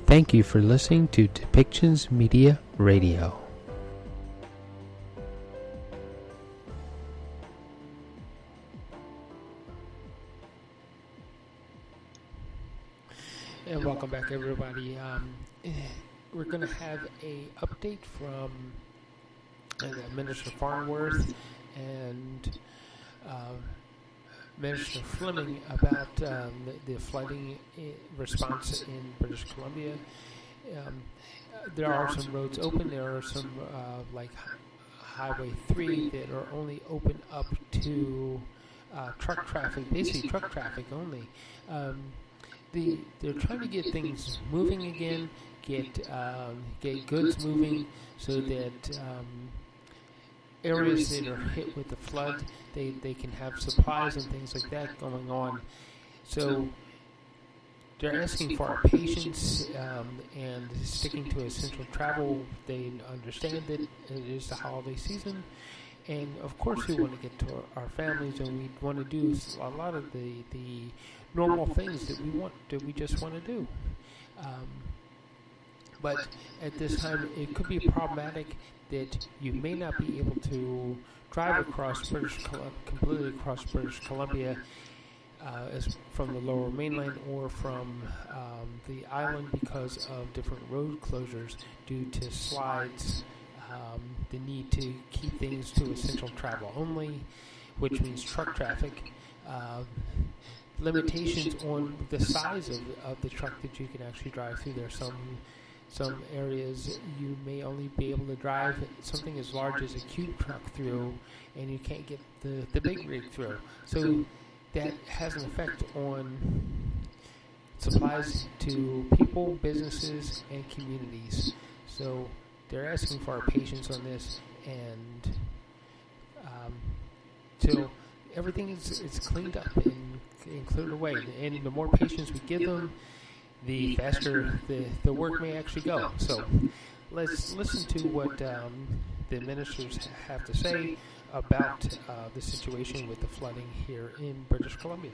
Thank you for listening to Depictions Media Radio. And welcome back, everybody. We're going to have a update from Minister Farnworth and Minister Fleming about the flooding response in British Columbia. There are some roads open. There are some, like Highway 3, that are only open up to truck traffic, basically truck traffic only. They're trying to get things moving again, get goods moving, so that areas that are hit with the flood, they can have supplies and things like that going on. So they're asking for our patience and sticking to essential travel. They understand that it is the holiday season, and of course we want to get to our families, and we want to do a lot of the normal things that we just want to do. But at this time, it could be problematic that you may not be able to drive completely across British Columbia, as from the Lower Mainland or from the island, because of different road closures due to slides, the need to keep things to essential travel only, which means truck traffic, limitations on the size of the truck that you can actually drive through. There are some areas you may only be able to drive something as large as a cube truck through, and you can't get the big rig through. So that has an effect on supplies to people, businesses, and communities. So they're asking for our patience on this, and till everything is cleaned up and cleared away. And the more patience we give them, the faster the work may actually go. So let's listen to what the ministers have to say about the situation with the flooding here in British Columbia.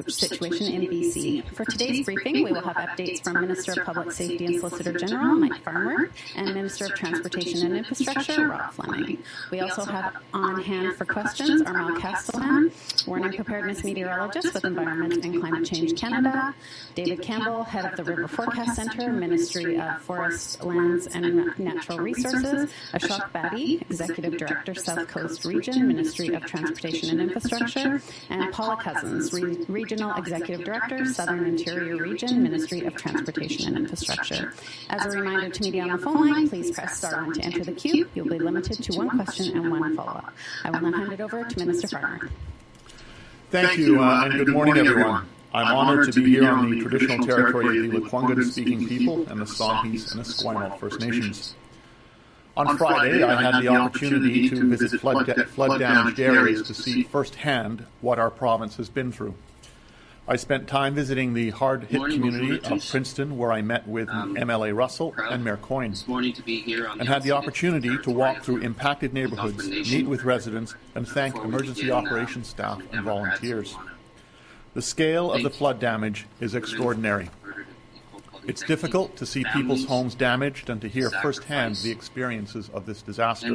Situation in BC. For today's briefing, we will have updates from Minister of Public Safety and Solicitor General Mike Farnworth and Minister of Transportation and Infrastructure Rob Fleming. We also have on hand for questions Armel Castellan, Warning Preparedness Meteorologist with Environment and Climate Change Canada, David Campbell, Head of the River Forecast Centre, Ministry of Forests, Lands and Natural Resources, Ashok Badi, Executive Director, South Coast Region, Ministry of Transportation and Infrastructure, and Paula Cousins, Regional Executive Director, Southern Interior Region, Ministry of Transportation and Infrastructure. As a reminder to media on the phone line, please press star 1 to enter the queue. You'll be limited to one question and one follow-up. I will now hand it over to Minister Farnworth. Thank you, and good morning, everyone. I'm honored to be here on the traditional territory of the Lekwungen-speaking people and the Songhees and Esquimalt First Nations. On Friday, I had the opportunity to visit flood-damaged areas to see firsthand what our province has been through. I spent time visiting the hard-hit community of Princeton, where I met with MLA Russell and Mayor Coyne, and had the opportunity to walk through impacted neighborhoods, meet with residents, and thank emergency operations staff and volunteers. The scale of the flood damage is extraordinary. It's difficult to see people's homes damaged and to hear firsthand the experiences of this disaster.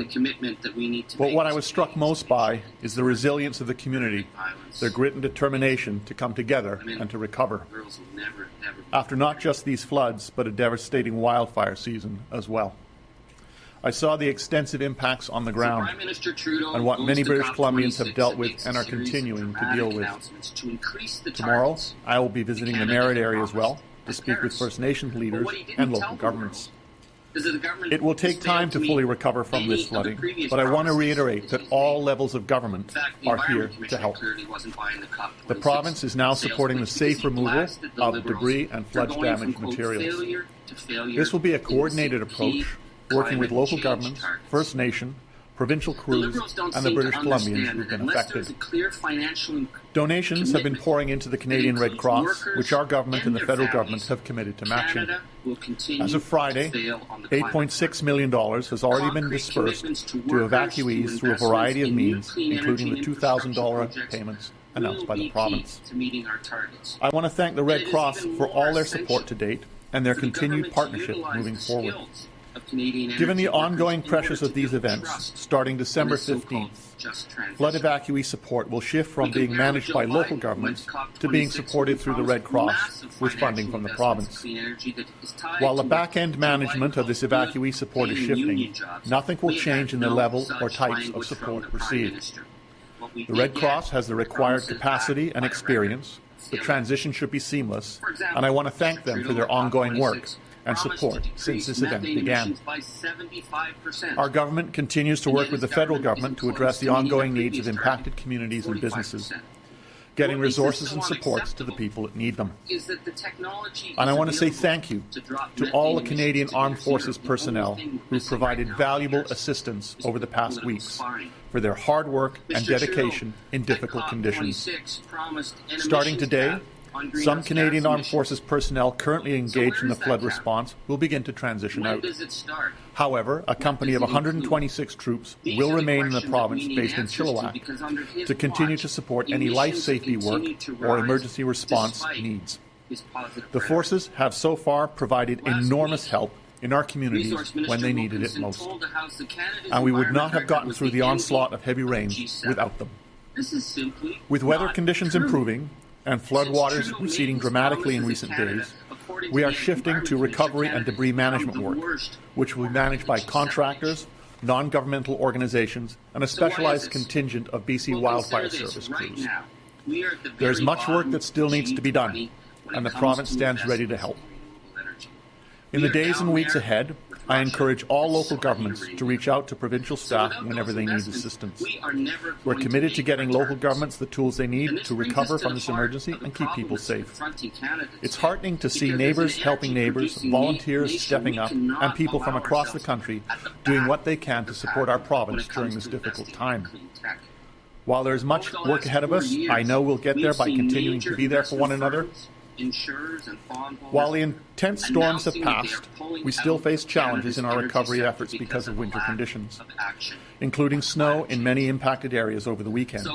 But what I was struck most by is the resilience of the community, their grit and determination to come together and to recover, after not just these floods, but a devastating wildfire season as well. I saw the extensive impacts on the ground and what many British Columbians have dealt with and are continuing to deal with. Tomorrow, I will be visiting the Merritt area as well, to speak with First Nations leaders and local governments. It will take time to fully recover from this flooding, but I want to reiterate that all levels of government are here to help. The province is now supporting the safe removal of debris and flood-damaged materials. This will be a coordinated approach, working with local governments, First Nation, provincial crews, and the British Columbians who've been affected. Donations have been pouring into the Canadian Red Cross, which our government and the federal government have committed to matching. As of Friday, $8.6 million has already been dispersed to evacuees through a variety of means, including the $2,000 payments announced by the province. I want to thank the Red Cross for all their support to date, and their continued partnership moving forward. Given the ongoing pressures of these events, starting December 15th, flood evacuee support will shift from being managed by local governments to being supported through the Red Cross with funding from the province. While the back-end management of this evacuee support is shifting, nothing will change in the level or types of support received. The Red Cross has the required capacity and experience. The transition should be seamless, and I want to thank them for their ongoing work and support since this event began. Our government continues to work with the federal government to address the ongoing needs of impacted communities and businesses, getting resources and supports to the people that need them. And I want to say thank you to all the Canadian Armed Forces personnel who provided valuable assistance over the past weeks for their hard work and dedication in difficult conditions. Starting today, some Canadian Armed Forces personnel currently engaged in the flood response will begin to transition out. However, a company of 126 troops will remain in the province based in Chilliwack to continue to support any life safety work or emergency response needs. The forces have so far provided enormous help in our communities when they needed it most, and we would not have gotten through the onslaught of heavy rains without them. With weather conditions improving and floodwaters receding dramatically in recent days, we are shifting to recovery and debris management work, which will be managed by contractors, non-governmental organizations, and a specialized contingent of BC Wildfire Service crews. There is much work that still needs to be done, and the province stands ready to help. In the days and weeks ahead, I encourage all local governments to reach out to provincial staff whenever they need assistance. We're committed to getting local governments the tools they need to recover from this emergency and keep people safe. It's heartening to see neighbours helping neighbours, volunteers stepping up, and people from across the country doing what they can to support our province during this difficult time. While there's much work ahead of us, I know we'll get there by continuing to be there for one another. While the intense storms have passed, we still face challenges in our recovery efforts because of winter conditions, including snow in many impacted areas over the weekend.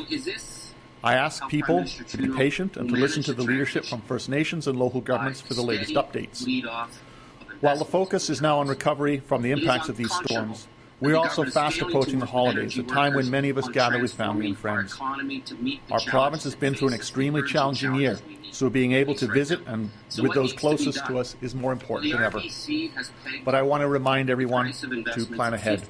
I ask people to be patient and to listen to the leadership from First Nations and local governments for the latest updates. While the focus is now on recovery from the impacts of these storms, we are also fast approaching the holidays, a time when many of us gather with family and friends. Our province has been through an extremely challenging year, so being able to visit and with those closest to us is more important than ever. But I want to remind everyone to plan ahead.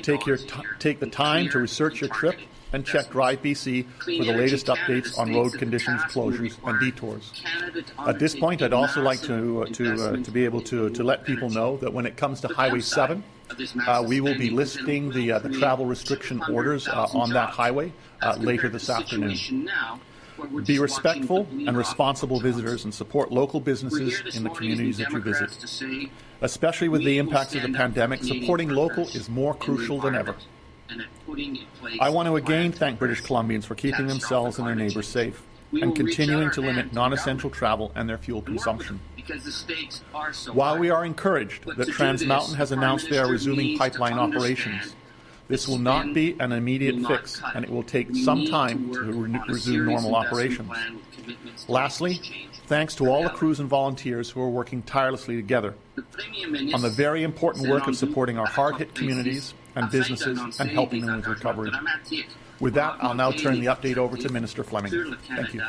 Take the time to research your trip and check Drive BC for the latest updates on road conditions, closures, and detours. At this point, I'd also like to be able to let people know that when it comes to Highway 7, we will be listing the travel restriction orders on that highway later this afternoon. Be respectful and responsible visitors and support local businesses in the communities that you visit. Especially with the impacts of the pandemic, supporting local is more crucial than ever. I want to again thank British Columbians for keeping themselves and their neighbours safe and continuing to limit non-essential travel and their fuel consumption. While we are encouraged that Trans Mountain has announced they are resuming pipeline operations, this will not be an immediate fix, and it will take some time to resume normal operations. Lastly, thanks to all the crews and volunteers who are working tirelessly together on the very important work of supporting our hard-hit communities and businesses and helping them with recovery. With that, I'll now turn the update over to Minister Fleming. Thank you.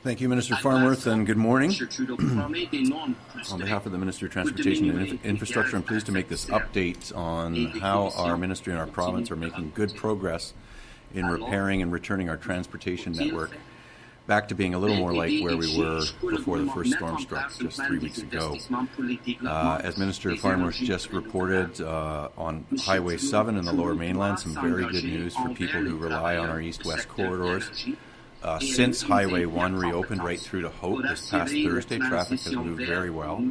Thank you, Minister Farnworth, and good morning. On behalf of the Ministry of Transportation and Infrastructure, I'm pleased to make this update on how our ministry and our province are making good progress in repairing and returning our transportation network back to being a little more like where we were before the first storm struck just 3 weeks ago. As Minister Farnworth just reported, on Highway 7 in the Lower Mainland, some very good news for people who rely on our east-west corridors. Since Highway 1 reopened right through to Hope this past Thursday, traffic has moved very well.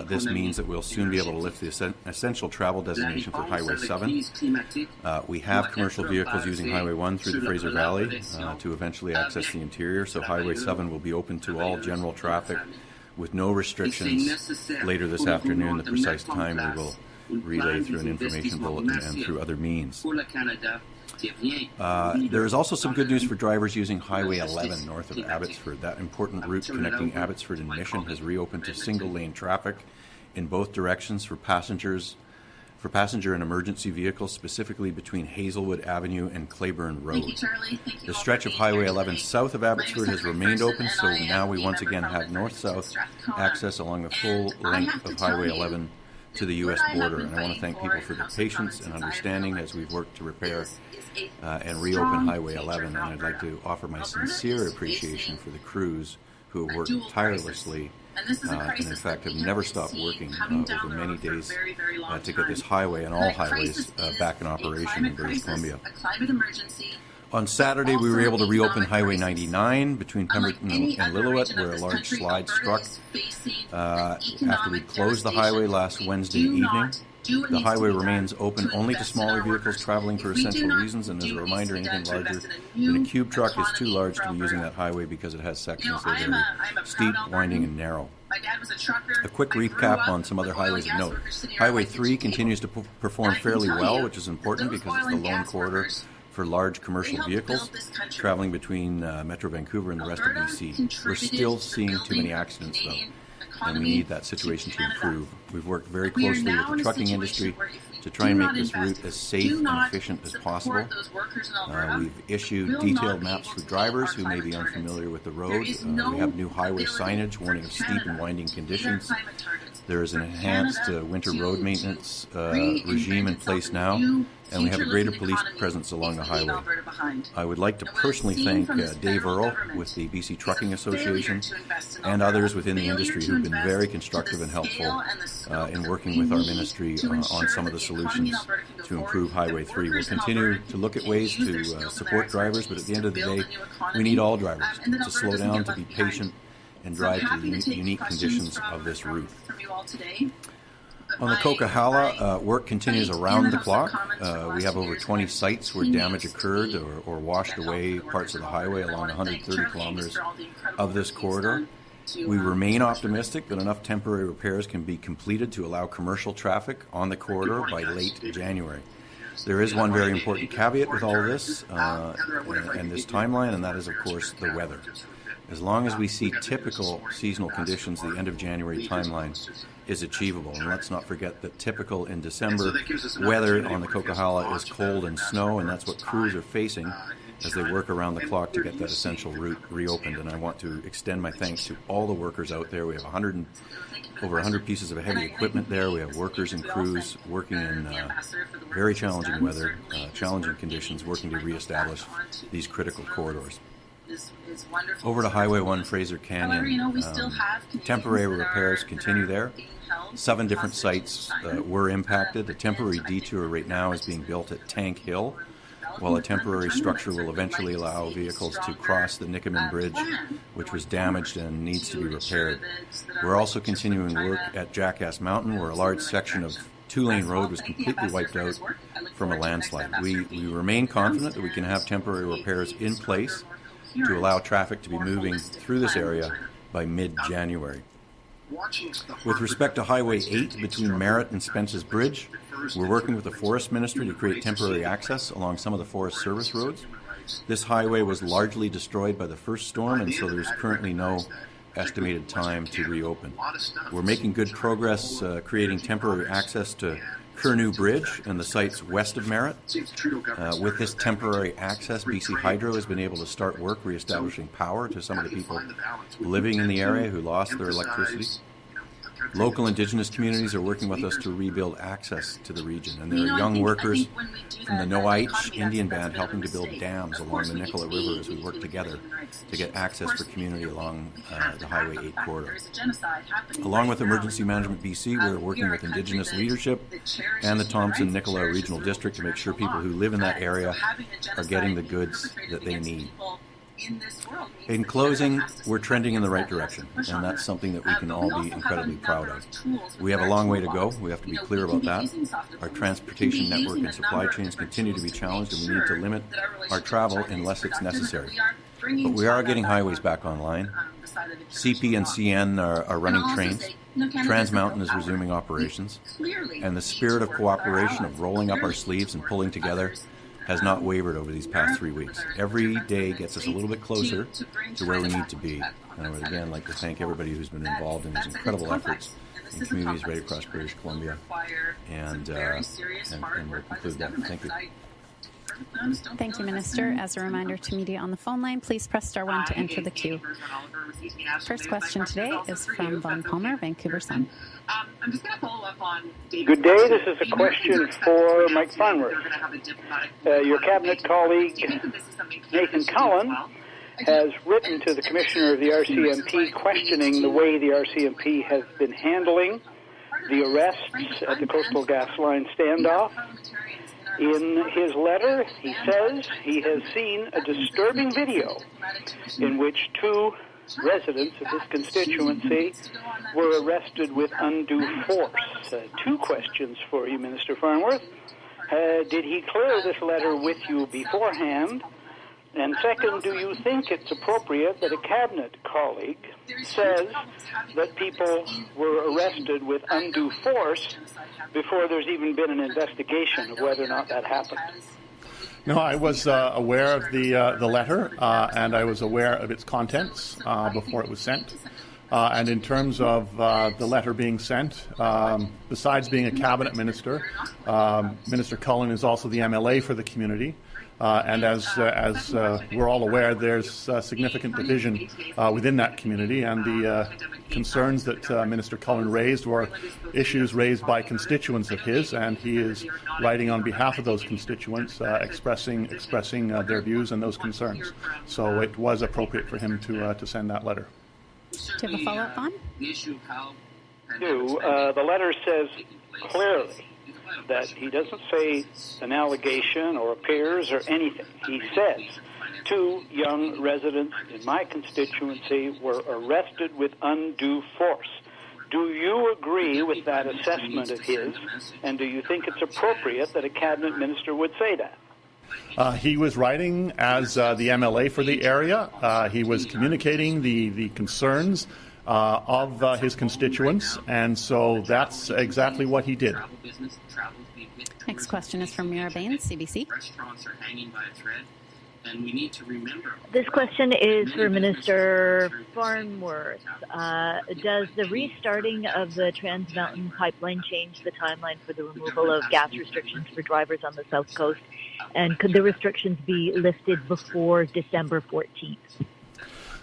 This means that we'll soon be able to lift the essential travel designation for Highway 7. We have commercial vehicles using Highway 1 through the Fraser Valley to eventually access the interior, so Highway 7 will be open to all general traffic with no restrictions later this afternoon. The precise time we will relay through an information bulletin and through other means. There is also some good news for drivers using Highway 11 north of Abbotsford. That important route connecting Abbotsford and Mission has reopened to single-lane traffic in both directions for passenger and emergency vehicles, specifically between Hazelwood Avenue and Claiborne Road. The stretch of Highway 11 south of Abbotsford has remained open, so now we once again have north-south access along the full length of Highway 11 to the U.S. border. And I want to thank people for their patience and understanding as we've worked to repair and reopen Highway 11. And I'd like to offer my sincere appreciation for the crews who have worked tirelessly and in fact have never stopped working over many days to get this highway and all highways back in operation in British Columbia. On Saturday, we were able to reopen Highway 99 between Pemberton and Lillooet, where a large slide struck after we closed the highway last Wednesday evening. The highway remains open only to smaller vehicles traveling for essential reasons, and as a reminder, anything larger than a cube truck is too large to be using that highway because it has sections that are very steep, winding, and narrow. A quick recap on some other highways of note. Highway 3 continues to perform fairly well, which is important because it's the lone corridor for large commercial vehicles traveling between Metro Vancouver and the rest of BC. We're still seeing too many accidents, though, and we need that situation to improve. We've worked very closely with the trucking industry to try and make this route as safe and efficient as possible. We've issued detailed maps for drivers who may be unfamiliar with the road. We have new highway signage warning of steep and winding conditions. There is an enhanced winter road maintenance regime in place now, and we have a greater police presence along the highway. I would like to personally thank Dave Earle with the BC Trucking Association and others within the industry who've been very constructive and helpful in working with our ministry on some of the solutions to improve Highway 3. We'll continue to look at ways to support drivers, but at the end of the day, we need all drivers to slow down, to be patient, and drive to the unique conditions of this route. On the Coquihalla, work continues around the clock. We have over 20 sites where damage occurred or washed away parts of the highway along 130 kilometers of this corridor. We remain optimistic that enough temporary repairs can be completed to allow commercial traffic on the corridor by late January. There is one very important caveat with all of this and this timeline, and that is, of course, the weather. As long as we see typical seasonal conditions, the end of January timeline is achievable. And let's not forget that typical in December weather on the Coquihalla is cold and snow, and that's what crews are facing as they work around the clock to get that essential route reopened. And I want to extend my thanks to all the workers out there. We have over 100 pieces of heavy equipment there. We have workers and crews working in very challenging weather, challenging conditions, working to reestablish these critical corridors. Over to Highway 1 Fraser Canyon. Temporary repairs continue there. 7 different sites were impacted. The temporary detour right now is being built at Tank Hill, while a temporary structure will eventually allow vehicles to cross the Nikamin Bridge, which was damaged and needs to be repaired. We're also continuing work at Jackass Mountain, where a large section of 2-lane road was completely wiped out from a landslide. We remain confident that we can have temporary repairs in place to allow traffic to be moving through this area by mid-January. With respect to Highway 8 between Merritt and Spence's Bridge, we're working with the Forest Ministry to create temporary access along some of the Forest Service roads. This highway was largely destroyed by the first storm, and so there's currently no estimated time to reopen. We're making good progress creating temporary access to Curnew Bridge and the sites west of Merritt. With this temporary access, BC Hydro has been able to start work reestablishing power to some of the people living in the area who lost their electricity. Local Indigenous communities are working with us to rebuild access to the region, and there are young workers from the Noaich Indian Band helping to build dams along the Nicola River as we work together to get access for community along the Highway 8 corridor. Along with Emergency Management BC, we're working with Indigenous leadership and the Thompson-Nicola Regional District to make sure people who live in that area are getting the goods that they need. In closing, we're trending in the right direction, and that's something that we can all be incredibly proud of. We have a long way to go. We have to be clear about that. Our transportation network and supply chains continue to be challenged, and we need to limit our travel unless it's necessary. But we are getting highways back online. CP and CN are running trains. Trans Mountain is resuming operations, and the spirit of cooperation, of rolling up our sleeves and pulling together, has not wavered over these past 3 weeks. Every day gets us a little bit closer to where we need to be. And I would again like to thank everybody who's been involved in these incredible efforts in communities right across British Columbia. And we'll conclude that. Thank you. Thank you, Minister. As a reminder to media on the phone line, please press star 1 to enter the queue. First question today is from Vaughn Palmer, Vancouver Sun. I'm just going to follow up on Good day. This is a question for Mike Farnworth. Your cabinet colleague, Nathan Cullen, has written to the Commissioner of the RCMP questioning the way the RCMP has been handling the arrests at the Coastal GasLine standoff. In his letter, he says he has seen a disturbing video in which 2 residents of his constituency were arrested with undue force. 2 questions for you, Minister Farnworth. Did he clear this letter with you beforehand? And second, do you think it's appropriate that a cabinet colleague says that people were arrested with undue force before there's even been an investigation of whether or not that happened? No, I was aware of the letter, and I was aware of its contents before it was sent. And in terms of the letter being sent, besides being a cabinet minister, Minister Cullen is also the MLA for the community. And as we're all aware, there's significant division within that community, and the concerns that Minister Cullen raised were issues raised by constituents of his, and he is writing on behalf of those constituents, expressing their views and those concerns. So it was appropriate for him to send that letter. Do you have a follow-up on? The letter says clearly that he doesn't say an allegation or appears or anything. He says 2 young residents in my constituency were arrested with undue force. Do you agree with that assessment of his, and do you think it's appropriate that a cabinet minister would say that? He was writing as the MLA for the area. He was communicating the concerns of his constituents, and so that's exactly what he did. Next question is from Mira Baines, CBC. This question is for Minister Farnworth. Does the restarting of the Trans Mountain pipeline change the timeline for the removal of gas restrictions for drivers on the South Coast? And could the restrictions be lifted before December 14th?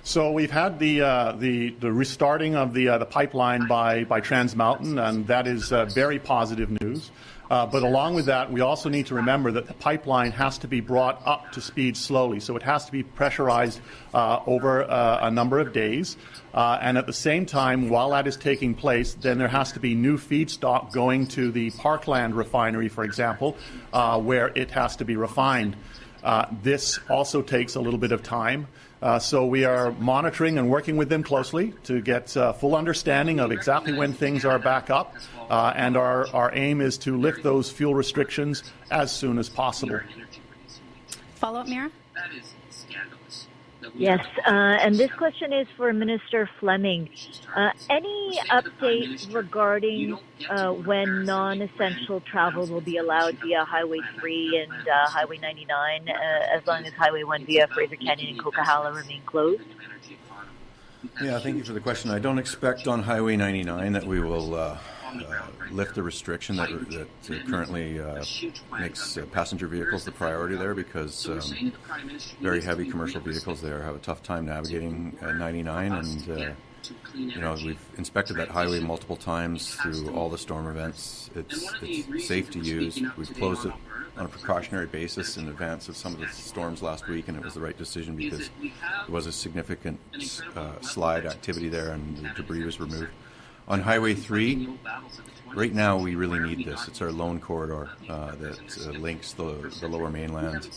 So we've had the restarting of the pipeline by Trans Mountain, and that is very positive news. But along with that, we also need to remember that the pipeline has to be brought up to speed slowly. So it has to be pressurized over a number of days. And at the same time, while that is taking place, then there has to be new feedstock going to the Parkland refinery, for example, where it has to be refined. This also takes a little bit of time. So we are monitoring and working with them closely to get full understanding of exactly when things are back up. And our aim is to lift those fuel restrictions as soon as possible. Follow-up, Mira? Yes, and this question is for Minister Fleming. Any update regarding when non-essential travel will be allowed via Highway 3 and Highway 99, as long as Highway 1 via Fraser Canyon and Coquihalla remain closed? Yeah, thank you for the question. I don't expect on Highway 99 that we will lift the restriction that currently makes passenger vehicles the priority there, because very heavy commercial vehicles there have a tough time navigating 99, and we've inspected that highway multiple times through all the storm events. It's safe to use. We've closed it on a precautionary basis in advance of some of the storms last week, and it was the right decision because there was a significant slide activity there and the debris was removed. On Highway 3, right now we really need this. It's our lone corridor that links the lower mainland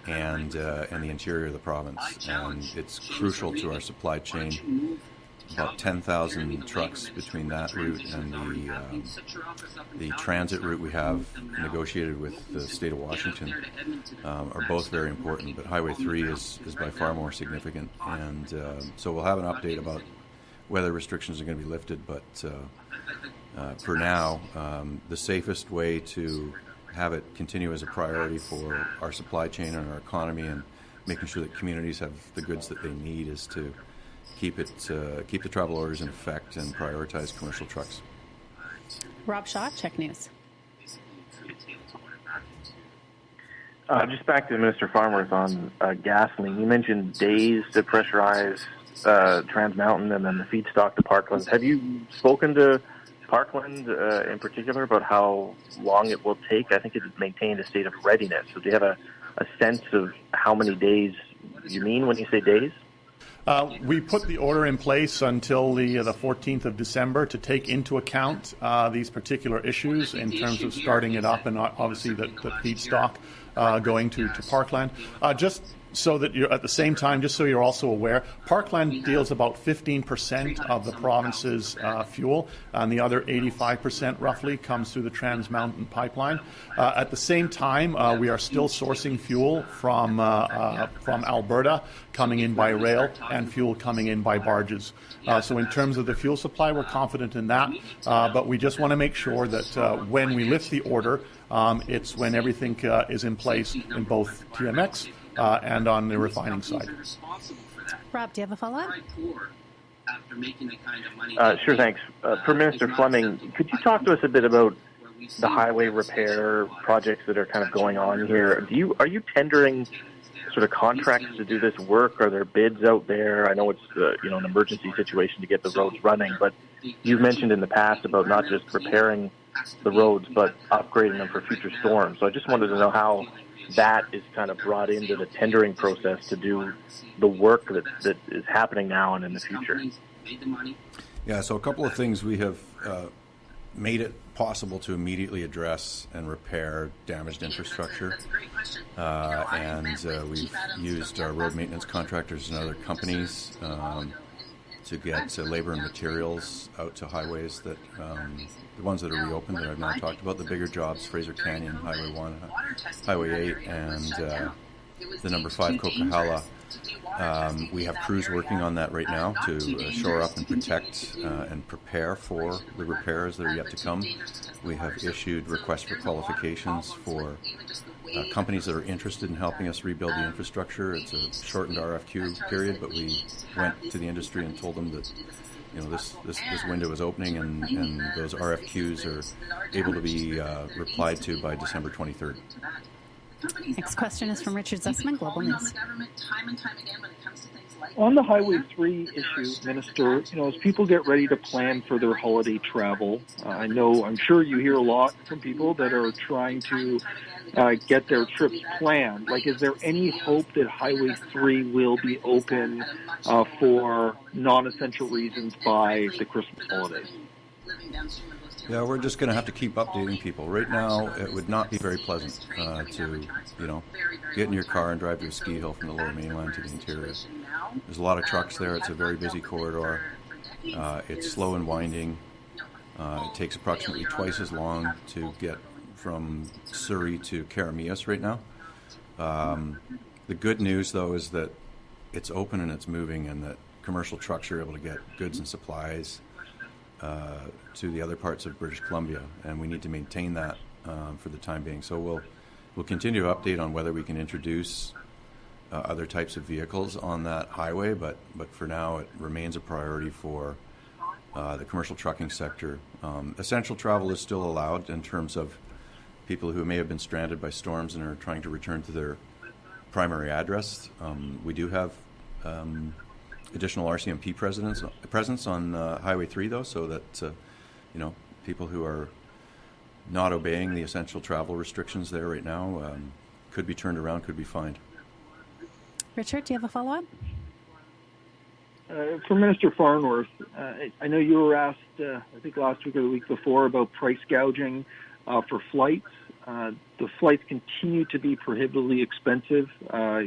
and the interior of the province, and it's crucial to our supply chain. About 10,000 trucks between that route and the transit route we have negotiated with the state of Washington are both very important, but Highway 3 is by far more significant, and so we'll have an update about whether restrictions are going to be lifted. But for now, the safest way to have it continue as a priority for our supply chain and our economy and making sure that communities have the goods that they need is to keep the travel orders in effect and prioritize commercial trucks. Rob Shaw, Check News. Just back to Minister Farnworth on gasoline. You mentioned days to pressurize Trans Mountain and then the feedstock to Parkland. Have you spoken to Parkland in particular about how long it will take? I think it maintained a state of readiness. So do you have a sense of how many days you mean when you say days? We put the order in place until the 14th of December to take into account these particular issues in terms of starting it up and obviously the feedstock going to Parkland. Just so that you're at the same time, just so you're also aware, Parkland deals about 15% of the province's fuel, and the other 85% roughly comes through the Trans Mountain pipeline. At the same time, we are still sourcing fuel from Alberta, coming in by rail, and fuel coming in by barges. So in terms of the fuel supply, we're confident in that, but we just want to make sure that when we lift the order, it's when everything is in place in both TMX and on the refining side. Rob, do you have a follow-up? Sure, thanks. For Minister Fleming, could you talk to us a bit about the highway repair projects that are kind of going on here? Are you tendering sort of contracts to do this work? Are there bids out there? I know it's an emergency situation to get the roads running, but you've mentioned in the past about not just repairing the roads but upgrading them for future storms. So I just wanted to know how that is kind of brought into the tendering process to do the work that is happening now and in the future. Yeah, so a couple of things. We have made it possible to immediately address and repair damaged infrastructure, and we've used our road maintenance contractors and other companies to get labor and materials out to highways that the ones that are reopened that I've now talked about, the bigger jobs, Fraser Canyon, Highway 1, Highway 8, and the number 5 Coquihalla. We have crews working on that right now to shore up and protect and prepare for the repairs that are yet to come. We have issued requests for qualifications for companies that are interested in helping us rebuild the infrastructure. It's a shortened RFQ period, but we went to the industry and told them that this window is opening and those RFQs are able to be replied to by December 23rd. Next question is from Richard Zussman, Global News. On the Highway 3 issue, Minister, as people get ready to plan for their holiday travel, I'm sure you hear a lot from people that are trying to get their trips planned. Is there any hope that Highway 3 will be open for non-essential reasons by the Christmas holidays? Yeah, we're just going to have to keep updating people. Right now, it would not be very pleasant to, get in your car and drive to a ski hill from the Lower Mainland to the interior. There's a lot of trucks there. It's a very busy corridor. It's slow and winding. It takes approximately twice as long to get from Surrey to Karamias right now. The good news, though, is that it's open and it's moving, and that commercial trucks are able to get goods and supplies to the other parts of British Columbia, and we need to maintain that for the time being. So we'll continue to update on whether we can introduce other types of vehicles on that highway, but for now it remains a priority for the commercial trucking sector. Essential travel is still allowed in terms of people who may have been stranded by storms and are trying to return to their primary address. We do have additional RCMP presence on Highway 3, though, so that people who are not obeying the essential travel restrictions there right now could be turned around, could be fined. Richard, do you have a follow-up? For Minister Farnworth, I know you were asked, I think last week or the week before, about price gouging for flights. The flights continue to be prohibitively expensive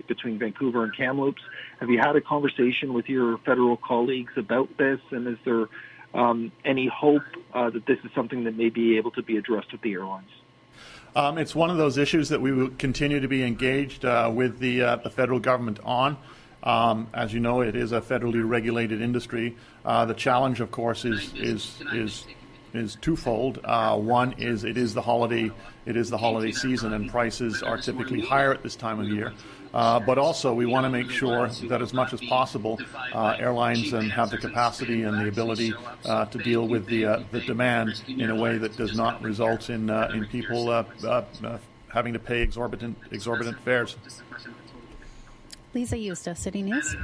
between Vancouver and Kamloops. Have you had a conversation with your federal colleagues about this, and is there any hope that this is something that may be able to be addressed with the airlines? It's one of those issues that we will continue to be engaged with the federal government on. As you know, it is a federally regulated industry. The challenge, of course, is twofold. One is it is the holiday season, and prices are typically higher at this time of year. But also, we want to make sure that as much as possible, airlines have the capacity and the ability to deal with the demand in a way that does not result in people having to pay exorbitant fares. Lisa Eustace, City News.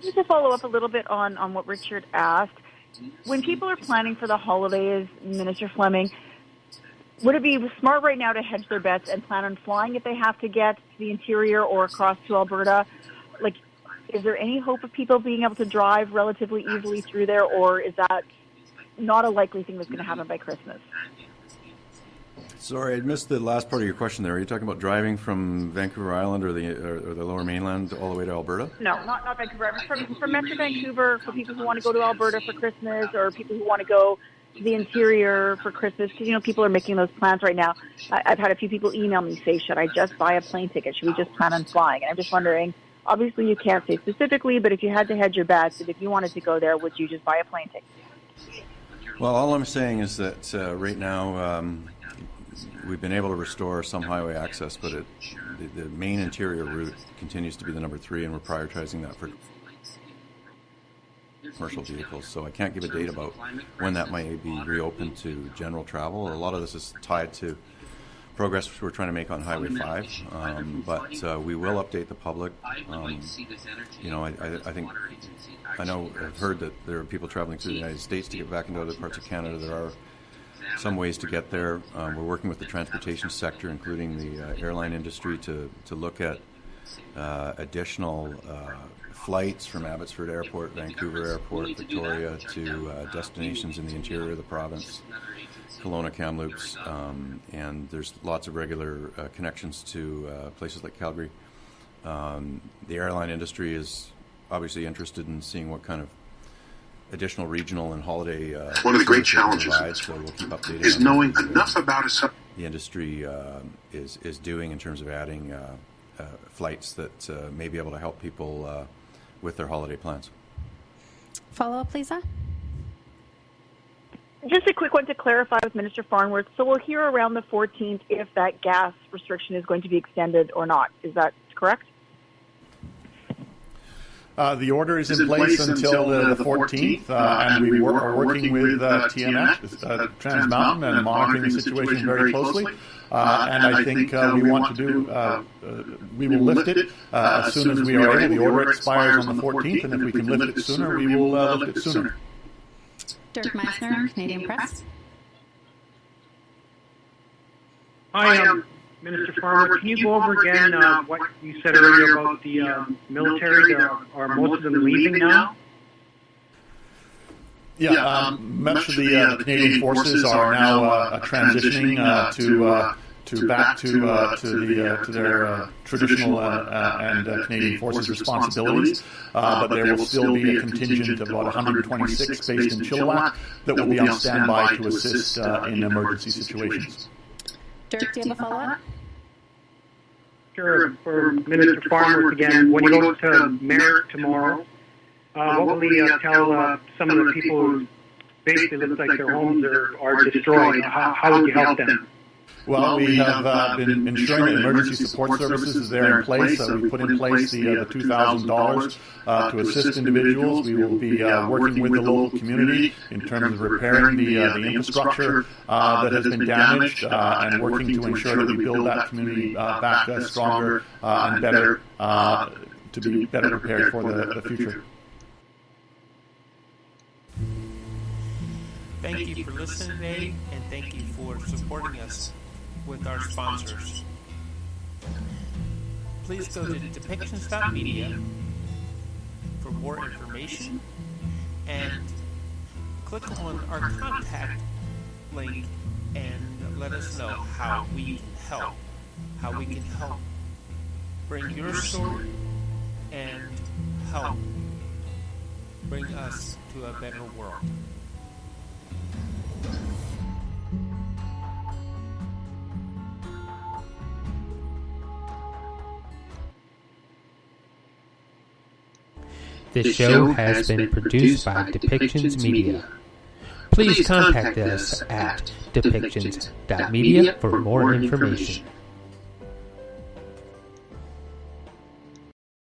Just to follow up a little bit on what Richard asked, when people are planning for the holidays, Minister Fleming, would it be smart right now to hedge their bets and plan on flying if they have to get to the interior or across to Alberta? Like, is there any hope of people being able to drive relatively easily through there, or is that not a likely thing that's going to happen by Christmas? Sorry, I missed the last part of your question there. Are you talking about driving from Vancouver Island or the Lower Mainland all the way to Alberta? No, not Vancouver. From Metro Vancouver, for people who want to go to Alberta for Christmas, or people who want to go to the interior for Christmas, because, people are making those plans right now. I've had a few people email me, say, should I just buy a plane ticket? Should we just plan on flying? And I'm just wondering, obviously you can't say specifically, but if you had to hedge your bets, if you wanted to go there, would you just buy a plane ticket? Well, all I'm saying is that right now we've been able to restore some highway access, but the main interior route continues to be the number 3, and we're prioritizing that for commercial vehicles. So I can't give a date about when that might be reopened to general travel. A lot of this is tied to progress we're trying to make on Highway 5, but we will update the public. I know I've heard that there are people traveling through the United States to get back into other parts of Canada. There are some ways to get there. We're working with the transportation sector, including the airline industry, to look at additional flights from Abbotsford Airport, Vancouver Airport, Victoria, to destinations in the interior of the province, Kelowna, Kamloops, and there's lots of regular connections to places like Calgary. The airline industry is obviously interested in seeing what kind of additional regional and holiday one of the great challenges provide, so we'll keep updating is knowing enough about it. The industry is doing in terms of adding flights that may be able to help people with their holiday plans. Follow up, Lisa? Just a quick one to clarify with Minister Farnworth. So we'll hear around the 14th if that gas restriction is going to be extended or not. Is that correct? The order is in place until the 14th, and we are working with TMX, Trans Mountain, and monitoring the situation very closely. And I think we want to do, we will lift it as soon as we are able. The order expires on the 14th, and if we can lift it sooner, we will lift it sooner. Dirk Meissner, Canadian Press. Hi, Minister Farnworth. Can you go over again what you said earlier about the military? Are most of them leaving now? Yeah, much of the Canadian forces are now transitioning to back to their traditional and Canadian forces responsibilities, but there will still be a contingent of about 126 based in Chilliwack that will be on standby to assist in emergency situations. Dirk, do you have a follow-up? Sure. For Minister Farnworth again, when you go to Merritt tomorrow, what will he tell some of the people who basically look like their homes are destroyed? How would you help them? Well, we have been ensuring that emergency support services is there in place. We put in place the $2,000 to assist individuals. We will be working with the local community in terms of repairing the infrastructure that has been damaged and working to ensure that we build that community back stronger and better to be better prepared for the future. Thank you for listening today, and thank you for supporting us with our sponsors. Please go to depictions.media for more information and click on our contact link and let us know how we can help bring your story and help bring us to a better world. This show has been produced by Depictions Media. Please contact us at depictions.media for more information.